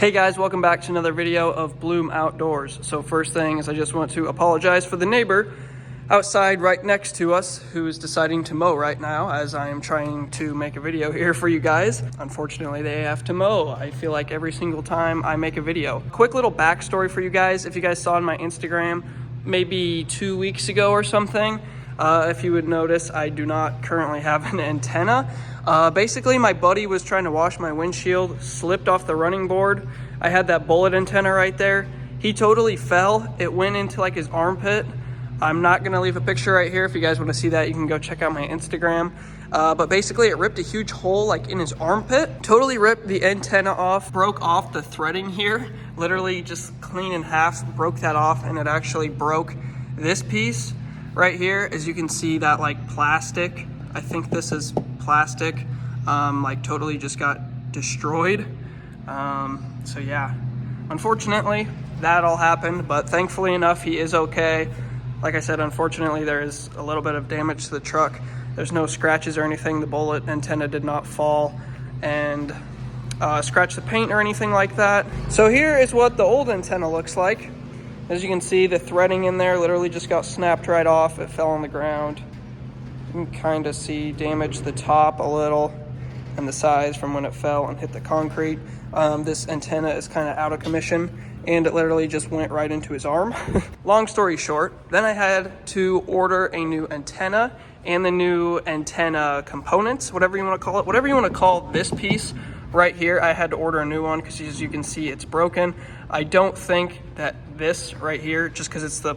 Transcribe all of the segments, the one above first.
Hey guys, welcome back to another video of Bloom Outdoors. So first thing is I just want to apologize for the neighbor outside right next to us who is deciding to mow right now as I am trying to make a video here for you guys. Unfortunately, they have to mow. I feel like every single time I make a video. Quick little backstory for you guys. If you guys saw on my Instagram maybe 2 weeks ago or something, if you would notice, I do not currently have an antenna. Basically, my buddy was trying to wash my windshield, slipped off the running board. I had that bullet antenna right there. He totally fell. It went into like his armpit. I'm not gonna leave a picture right here. If you guys wanna see that, you can go check out my Instagram. But basically it ripped a huge hole like in his armpit. Totally ripped the antenna off, broke off the threading here. Literally just clean in half, broke that off, and it actually broke this piece right here. As you can see, that like plastic, I think this is plastic, like totally just got destroyed. So yeah, unfortunately that all happened, but thankfully enough, he is okay. Like I said, unfortunately there is a little bit of damage to the truck. There's no scratches or anything. The bullet antenna did not fall and scratch the paint or anything like that. So here is what the old antenna looks like. As you can see, the threading in there literally just got snapped right off. It fell on the ground. You can kind of see damage the top a little and the size from when it fell and hit the concrete. This antenna is kind of out of commission and it literally just went right into his arm. Long story short, then I had to order a new antenna and the new antenna components, whatever you want to call it, whatever you want to call this piece right here. I had to order a new one because as you can see, it's broken. I don't think that this right here, just because it's the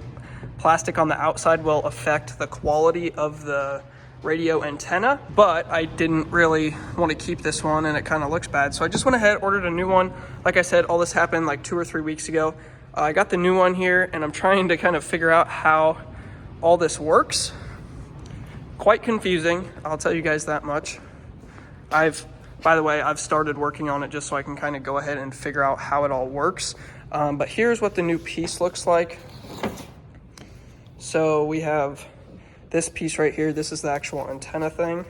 plastic on the outside, will affect the quality of the radio antenna, but I didn't really want to keep this one and it kind of looks bad. So I just went ahead, ordered a new one. Like I said, all this happened like 2 or 3 weeks ago. I got the new one here and I'm trying to kind of figure out how all this works. Quite confusing, I'll tell you guys that much. By the way, I've started working on it just so I can kind of go ahead and figure out how it all works. But here's what the new piece looks like. So we have this piece right here. This is the actual antenna thing.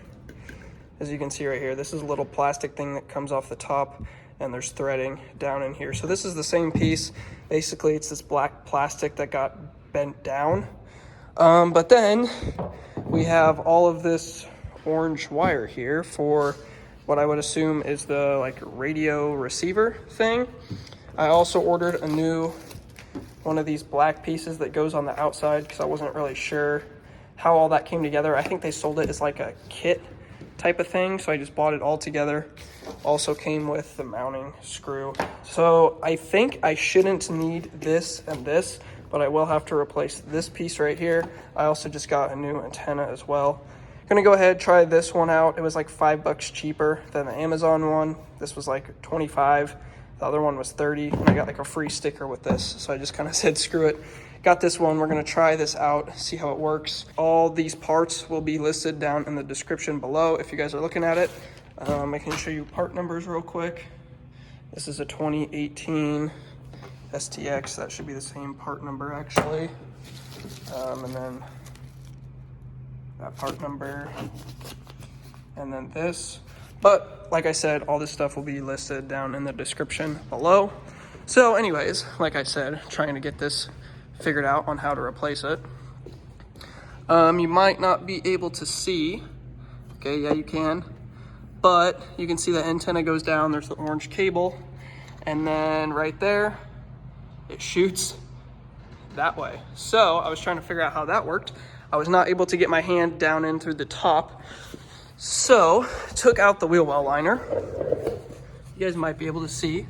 As you can see right here, this is a little plastic thing that comes off the top and there's threading down in here. So this is the same piece. Basically, it's this black plastic that got bent down. But then we have all of this orange wire here for what I would assume is the like radio receiver thing. I also ordered a new one of these black pieces that goes on the outside because I wasn't really sure how all that came together. I think they sold it as like a kit type of thing, so I just bought it all together. Also came with the mounting screw. So I think I shouldn't need this and this, but I will have to replace this piece right here. I also just got a new antenna as well. Gonna go ahead, try this one out. It was like $5 cheaper than the Amazon one. This was like 25. The other one was 30, and I got like a free sticker with this. So I just kind of said, screw it. Got this one. We're gonna try this out, see how it works. All these parts will be listed down in the description below if you guys are looking at it. I can show you part numbers real quick. This is a 2018 STX. That should be the same part number actually. And then that part number, and then this. But like I said, all this stuff will be listed down in the description below. So anyways, like I said, trying to get this figured out on how to replace it. You might not be able to see. Okay, yeah, you can. But you can see the antenna goes down. There's the orange cable. And then right there, it shoots that way. So I was trying to figure out how that worked. I was not able to get my hand down in through the top. So took out the wheel well liner. You guys might be able to see.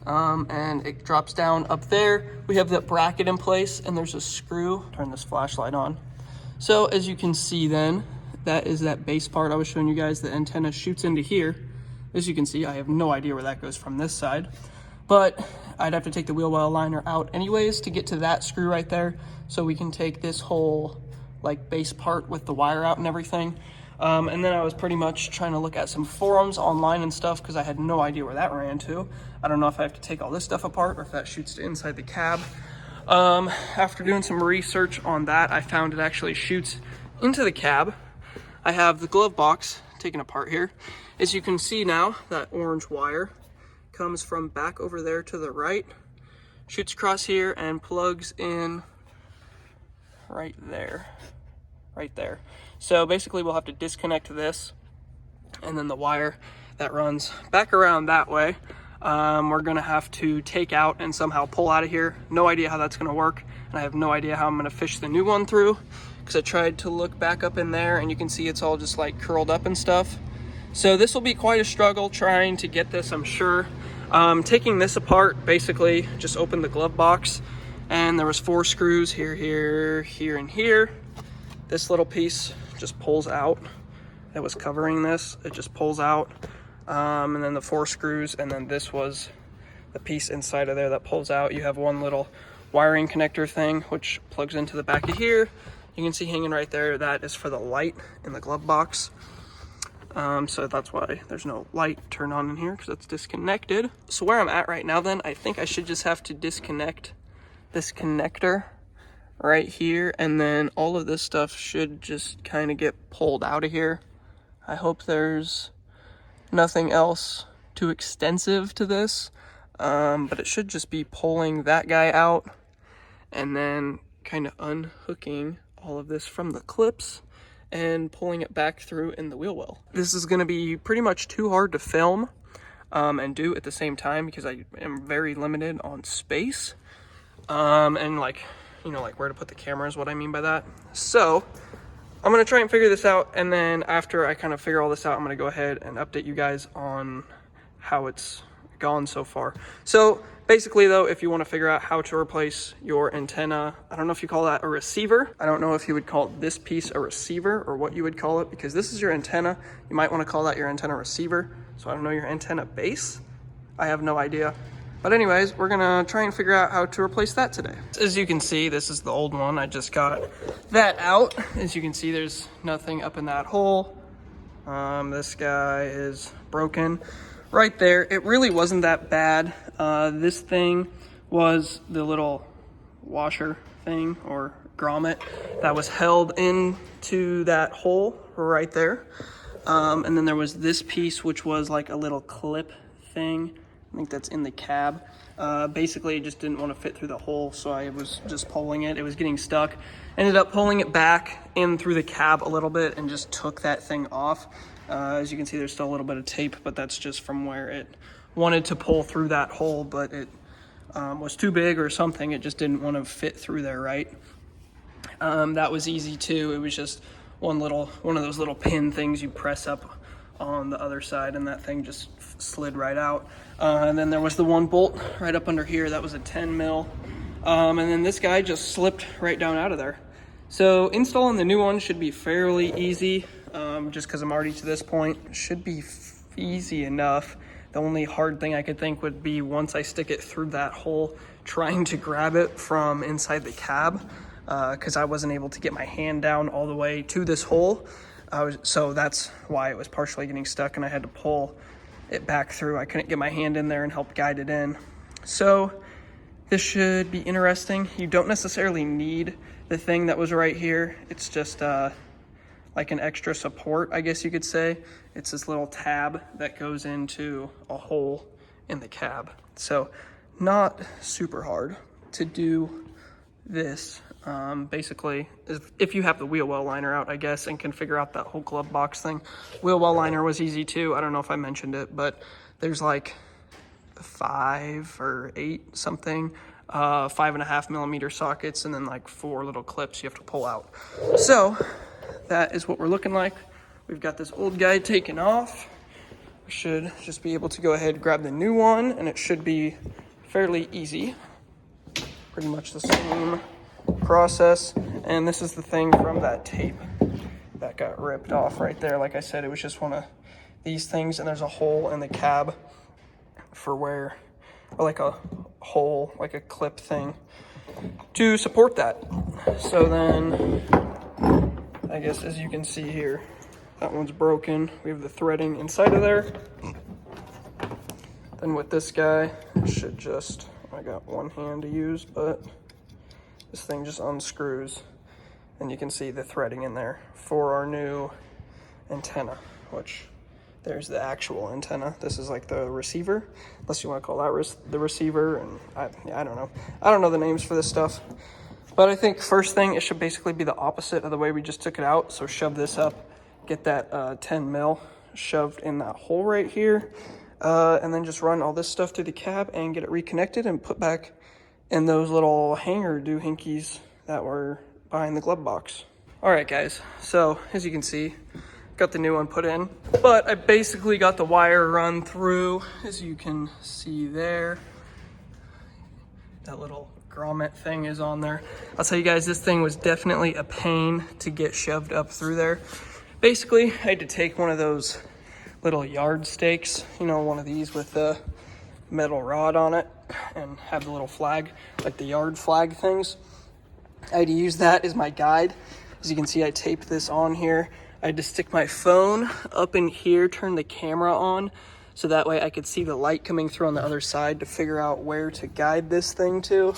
And it drops down up there. We have that bracket in place and there's a screw. Turn this flashlight on. So as you can see then, that is that base part I was showing you guys. The antenna shoots into here. As you can see, I have no idea where that goes from this side, but I'd have to take the wheel well liner out anyways to get to that screw right there. So we can take this whole like base part with the wire out and everything. And then I was pretty much trying to look at some forums online and stuff because I had no idea where that ran to. I don't know if I have to take all this stuff apart or if that shoots to inside the cab. After doing some research on that, I found it actually shoots into the cab. I have the glove box taken apart here. As you can see now, that orange wire comes from back over there to the right, shoots across here and plugs in right there. So basically we'll have to disconnect this, and then the wire that runs back around that way, we're gonna have to take out and somehow pull out of here. No idea how that's gonna work, and I have no idea how I'm gonna fish the new one through, because I tried to look back up in there and you can see it's all just like curled up and stuff. So this will be quite a struggle trying to get this, I'm sure. Taking this apart, basically just opened the glove box, and there was 4 screws here, here, and here. This little piece just pulls out. That was covering this, it just pulls out. And then the 4 screws, and then this was the piece inside of there that pulls out. You have one little wiring connector thing which plugs into the back of here. You can see hanging right there, that is for the light in the glove box. So that's why there's no light turned on in here, because it's disconnected. So where I'm at right now then, I think I should just have to disconnect this connector right here, and then all of this stuff should just kind of get pulled out of here. I hope there's nothing else too extensive to this, but it should just be pulling that guy out and then kind of unhooking all of this from the clips and pulling it back through in the wheel well. This is going to be pretty much too hard to film and do at the same time, because I am very limited on space, and like, you know, like where to put the camera is what I mean by that. So I'm gonna try and figure this out, and then after I kind of figure all this out, I'm gonna go ahead and update you guys on how it's gone so far. So basically though, if you want to figure out how to replace your antenna, I don't know if you call that a receiver. I don't know if you would call this piece a receiver or what you would call it, because this is your antenna. You might want to call that your antenna receiver. So I don't know, your antenna base? I have no idea. But anyways, we're gonna try and figure out how to replace that today. As you can see, this is the old one. I just got that out. As you can see, there's nothing up in that hole. This guy is broken right there. It really wasn't that bad. This thing was the little washer thing, or grommet, that was held into that hole right there. And then there was this piece, which was like a little clip thing. I think that's in the cab. Basically, it just didn't want to fit through the hole, so I was just pulling it. It was getting stuck. Ended up pulling it back in through the cab a little bit and just took that thing off. As you can see, there's still a little bit of tape, but that's just from where it wanted to pull through that hole, but it was too big or something. It just didn't want to fit through there right. That was easy too. It was just one of those little pin things you press up on the other side, and that thing just slid right out. And then there was the one bolt right up under here that was a 10 mil, and then this guy just slipped right down out of there. So installing the new one should be fairly easy, just because I'm already to this point. Should be easy enough. The only hard thing I could think would be once I stick it through that hole, trying to grab it from inside the cab, because I wasn't able to get my hand down all the way to this hole. So that's why it was partially getting stuck, and I had to pull it back through. I couldn't get my hand in there and help guide it in. So this should be interesting. You don't necessarily need the thing that was right here. It's just like an extra support, I guess you could say. It's this little tab that goes into a hole in the cab. So not super hard to do this. Basically, if you have the wheel well liner out, I guess, and can figure out that whole glove box thing. Wheel well liner was easy too. I don't know if I mentioned it, but there's like 5 or 8 something 5.5 millimeter sockets, and then like 4 little clips you have to pull out. So that is what we're looking like. We've got this old guy taken off. We should just be able to go ahead and grab the new one, and it should be fairly easy. Pretty much the same process. And this is the thing from that tape that got ripped off right there. Like I said, it was just one of these things, and there's a hole in the cab for where, or like a hole, like a clip thing to support that. So then I guess, as you can see here, that one's broken. We have the threading inside of there. Then with this guy, it should just, I got one hand to use, but this thing just unscrews, and you can see the threading in there for our new antenna, which there's the actual antenna. This is like the receiver, unless you want to call that the receiver. And I don't know. I don't know the names for this stuff. But I think first thing, it should basically be the opposite of the way we just took it out. So shove this up, get that 10 mil shoved in that hole right here. And then just run all this stuff through the cab and get it reconnected and put back in those little hanger doohinkies that were behind the glove box. All right, guys, so as you can see, got the new one put in, but I basically got the wire run through, as you can see there. That little grommet thing is on there. I'll tell you guys, this thing was definitely a pain to get shoved up through there. Basically, I had to take one of those little yard stakes, you know, one of these with the metal rod on it and have the little flag, like the yard flag things. I had to use that as my guide. As you can see, I taped this on here. I had to stick my phone up in here, turn the camera on, so that way I could see the light coming through on the other side to figure out where to guide this thing to.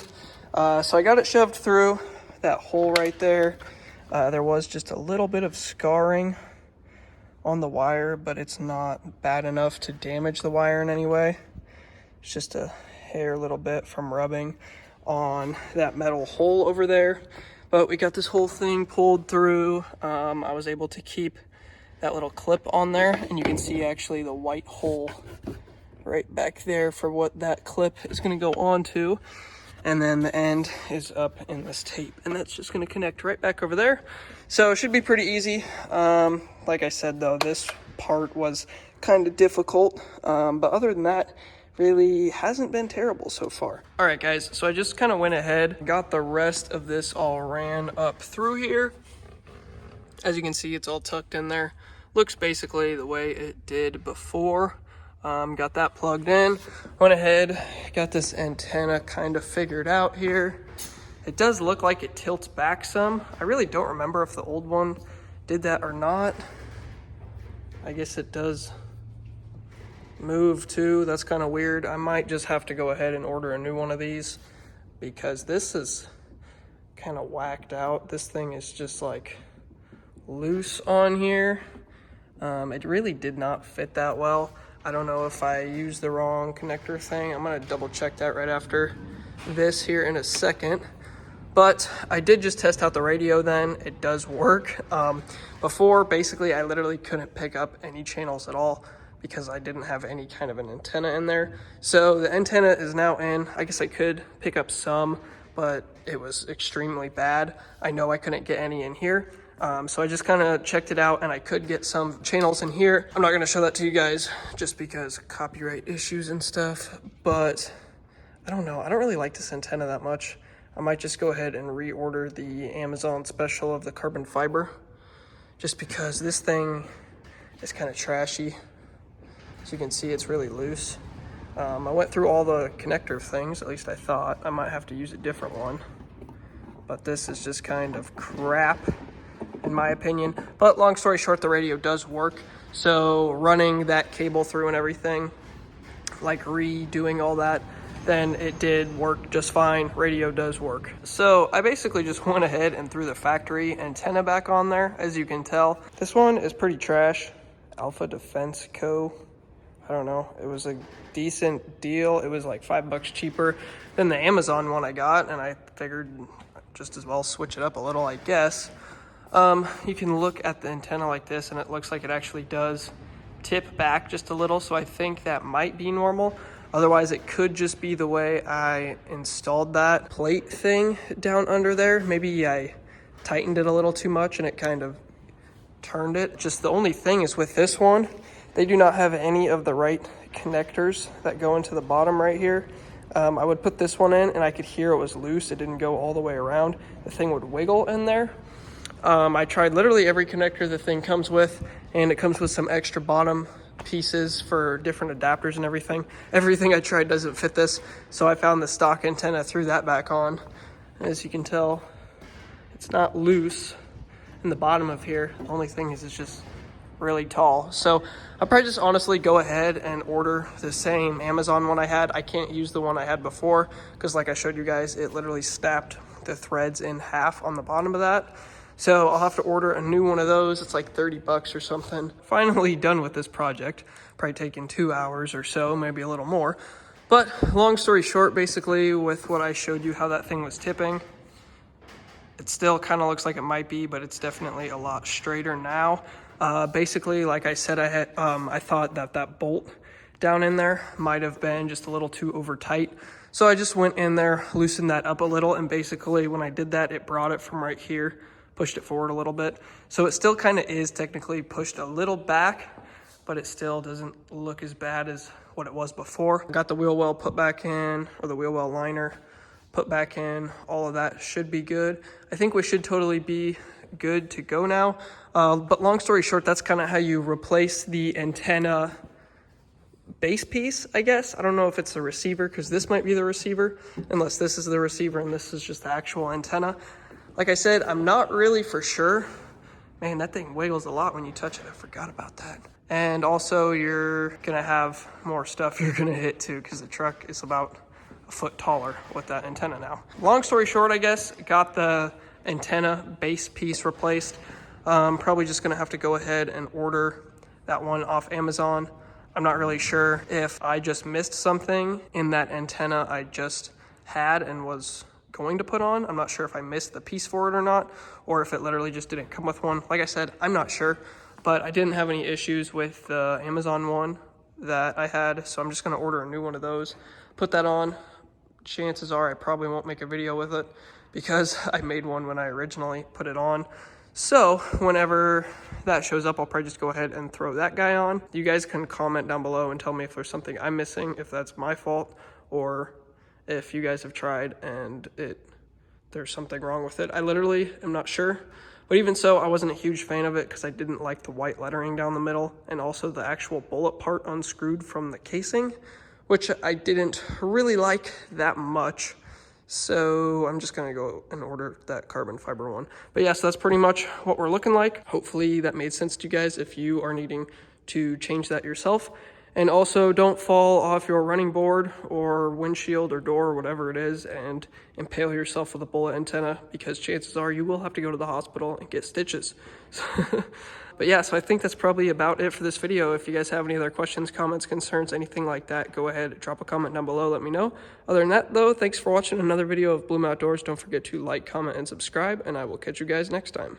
So I got it shoved through that hole right there. There was just a little bit of scarring on the wire, but it's not bad enough to damage the wire in any way. It's just a hair little bit from rubbing on that metal hole over there. But we got this whole thing pulled through. I was able to keep that little clip on there, and you can see actually the white hole right back there for what that clip is going to go onto. And then the end is up in this tape, and that's just going to connect right back over there. So it should be pretty easy. Like I said, though, this part was kind of difficult, but other than that, really hasn't been terrible so far. All right, guys, so I just kind of went ahead, got the rest of this all ran up through here. As you can see, it's all tucked in there. Looks basically the way it did before. Got that plugged in, went ahead, got this antenna kind of figured out here. It does look like it tilts back some. I really don't remember if the old one did that or not. I guess it does move too. That's kind of weird. I might just have to go ahead and order a new one of these because this is kind of whacked out. This thing is just like loose on here. It really did not fit that well. I don't know if I used the wrong connector thing. I'm gonna double check that right after this here in a second. But I did just test out the radio then. It does work. Before, basically, I literally couldn't pick up any channels at all because I didn't have any kind of an antenna in there. So the antenna is now in. I guess I could pick up some, but it was extremely bad. I know I couldn't get any in here. So I just kind of checked it out and I could get some channels in here. I'm not going to show that to you guys just because copyright issues and stuff, but I don't know. I don't really like this antenna that much. I might just go ahead and reorder the Amazon special of the carbon fiber just because this thing is kind of trashy. As you can see, it's really loose. I went through all the connector things, at least I thought. I might have to use a different one, but this is just kind of crap in my opinion. But long story short, the radio does work. So running that cable through and everything, like redoing all that, then it did work just fine. Radio does work. So I basically just went ahead and threw the factory antenna back on there. As you can tell, this one is pretty trash. Alpha Defense Co. I don't know. It was a decent deal. It was like $5 cheaper than the Amazon one I got, and I figured just as well switch it up a little, I guess. You can look at the antenna like this, and it looks like it actually does tip back just a little, so I think that might be normal. Otherwise, it could just be the way I installed that plate thing down under there. Maybe I tightened it a little too much and it kind of turned it. Just the only thing is with this one, they do not have any of the right connectors that go into the bottom right here. I would put this one in and I could hear it was loose. It didn't go all the way around. The thing would wiggle in there. I tried literally every connector the thing comes with, and it comes with some extra bottom pieces for different adapters and everything. Everything I tried doesn't fit this, so I found the stock antenna, threw that back on. As you can tell, it's not loose in the bottom of here. The only thing is it's just really tall. So I'll probably just honestly go ahead and order the same Amazon one I had. I can't use the one I had before because like I showed you guys, it literally snapped the threads in half on the bottom of that. So I'll have to order a new one of those. It's like 30 bucks or something. Finally done with this project. Probably taking 2 hours or so, maybe a little more. But long story short, basically with what I showed you how that thing was tipping, it still kind of looks like it might be, but it's definitely a lot straighter now. Basically, like I said, I thought that bolt down in there might have been just a little too over tight. So I just went in there, loosened that up a little, and basically when I did that, it brought it from right here, pushed it forward a little bit. So it still kind of is technically pushed a little back, but it still doesn't look as bad as what it was before. Got the wheel well put back in, or the wheel well liner put back in. All of that should be good. I think we should totally be good to go now. But long story short, that's kind of how you replace the antenna base piece, I guess. I don't know if it's the receiver, because this might be the receiver, unless this is the receiver and this is just the actual antenna. Like I said, I'm not really for sure. Man, that thing wiggles a lot when you touch it. I forgot about that. And also you're gonna have more stuff you're gonna hit too, because the truck is about a foot taller with that antenna now. Long story short, I guess, got the antenna base piece replaced. Probably just gonna have to go ahead and order that one off Amazon. I'm not really sure if I just missed something in that antenna I just had and was going to put on. I'm not sure if I missed the piece for it or not, or if it literally just didn't come with one. Like I said, I'm not sure, but I didn't have any issues with the Amazon one that I had, so I'm just gonna order a new one of those, put that on. Chances are I probably won't make a video with it because I made one when I originally put it on. So whenever that shows up, I'll probably just go ahead and throw that guy on. You guys can comment down below and tell me if there's something I'm missing, if that's my fault, or if you guys have tried and there's something wrong with it. I literally am not sure. But even so, I wasn't a huge fan of it because I didn't like the white lettering down the middle and also the actual bullet part unscrewed from the casing, which I didn't really like that much. So I'm just gonna go and order that carbon fiber one. But yes, that's pretty much what we're looking like. Hopefully that made sense to you guys if you are needing to change that yourself. And also don't fall off your running board or windshield or door or whatever it is and impale yourself with a bullet antenna, because chances are you will have to go to the hospital and get stitches. But yeah, so I think that's probably about it for this video. If you guys have any other questions, comments, concerns, anything like that, go ahead, drop a comment down below, let me know. Other than that though, thanks for watching another video of Bloom Outdoors. Don't forget to like, comment, and subscribe, and I will catch you guys next time.